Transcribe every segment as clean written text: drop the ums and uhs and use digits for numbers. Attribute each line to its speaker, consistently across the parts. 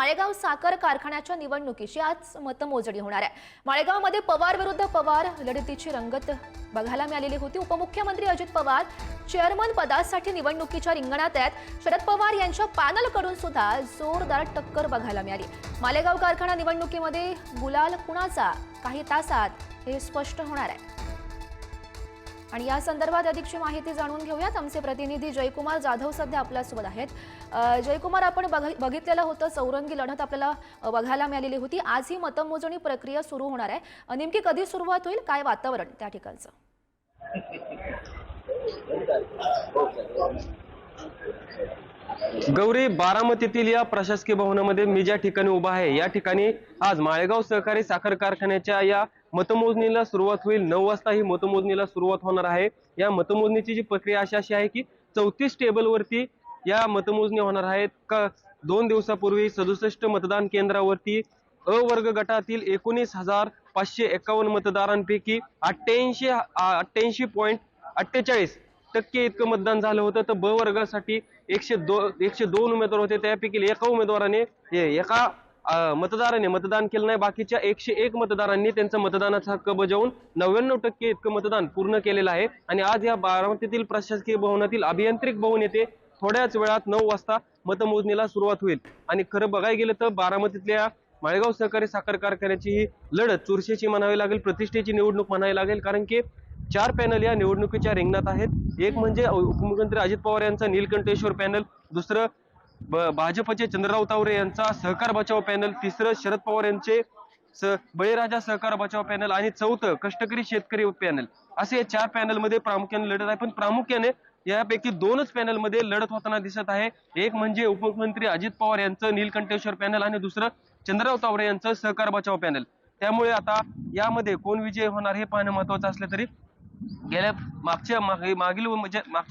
Speaker 1: माळेगाव साखर कारखान्याच्या निवडणुकीची आज मतमोजणी होणार आहे। माळेगावमध्ये पवार विरुद्ध पवार लढतीची रंगत बघायला मिळालेली होती। उपमुख्यमंत्री अजित पवार चेअरमन पदासाठी निवडणुकीच्या रिंगणात आहेत। शरद पवार यांच्या पॅनलकडून सुद्धा जोरदार टक्कर बघायला मिळाली। माळेगाव कारखाना निवडणुकीमध्ये गुलाल कुणाचा काही तासात हे स्पष्ट होणार आहे। आणि या संदर्भात अधिकची माहिती जाणून घेऊयात। आमचे प्रतिनिधी जयकुमार जाधव सध्या आपल्यासोबत आहेत। जयकुमार, आपण बघितलेलं होतं चौरंगी लढत आपल्याला बघायला मिळालेली होती। आज ही मतमोजणी प्रक्रिया सुरू होणार आहे। नेमकी कधी सुरुवात होईल, काय वातावरण त्या ठिकाणचं?
Speaker 2: गौरी, बारामतीतील या प्रशासकीय भवनामध्ये मी ज्या ठिकाणी उभा आहे या ठिकाणी आज माळेगाव सहकारी साखर कारखान्याच्या या मतमोजणीला सुरुवात होईल। 9 वाजता ही मतमोजणीला सुरुवात होणार आहे। या मतमोजणीची जी प्रक्रिया अशी आहे की 34 टेबलवरती या मतमोजणी होणार आहेत। 2 दिवसापूर्वी 67 मतदान केंद्रावरती अ वर्ग गटातील 19,551 मतदारांपैकी 88.48% इतकं मतदान झालं होतं। तर ब वर्गासाठी 102 उमेदवार होते, त्यापैकी एका उमेदवाराने मतदाराने मतदान केलं नाही। बाकीच्या 101 मतदारांनी त्यांचा मतदानाचा हक्क बजावून 99% इतकं मतदान पूर्ण केलेलं आहे। आणि आज या बारामतीतील प्रशासकीय भवनातील अभियांत्रिक भवन येथे थोड्याच वेळात 9 वाजता मतमोजणीला सुरुवात होईल। आणि खरं बघायला गेलं तर बारामतीतल्या माळेगाव सहकारी साखर कारखान्याची ही लढत चुरशीची म्हणावी लागेल, प्रतिष्ठेची निवडणूक म्हणावी लागेल, कारण की 4 पॅनल या निवडणुकीच्या रिंगणात आहेत। एक म्हणजे उपमुख्यमंत्री अजित पवार यांचा नीलकंठेश्वर पॅनल, दुसरं भाजपचे चंद्रराव तावरे यांचा सहकार बचाव पॅनल, तिसरं शरद पवार यांचे बळीराजा सहकार बचाव पॅनल आणि चौथं कष्टकरी शेतकरी पॅनल, असे 4 पॅनलमध्ये प्रामुख्याने लढत आहे। पण प्रामुख्याने यापैकी 2च पॅनलमध्ये लढत होताना दिसत आहे। एक म्हणजे उपमुख्यमंत्री अजित पवार यांचं नीलकंठेश्वर पॅनल आणि दुसरं चंद्रराव तावरे यांचं सहकार बचाव पॅनल। त्यामुळे आता यामध्ये कोण विजय होणार हे पाहणं महत्त्वाचं असलं तरी मागच्या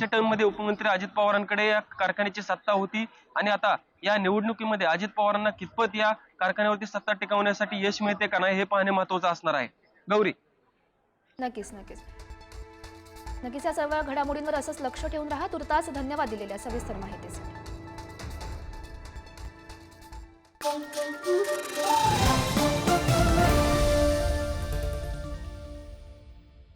Speaker 2: टर्ममध्ये उपमुख्यमंत्री अजित पवारांकडे या कारखान्याची सत्ता होती आणि आता या निवडणुकीमध्ये अजित पवारांना कितपत या कारखान्यावरती सत्ता टिकवण्यासाठी यश मिळते का नाही हे पाहणे महत्त्वाचं असणार आहे। गौरी,
Speaker 1: नक्कीच या सर्व घडामोडींवर असंच लक्ष ठेवून राहा। तुर्तास धन्यवाद दिलेल्या सविस्तर माहितीसाठी।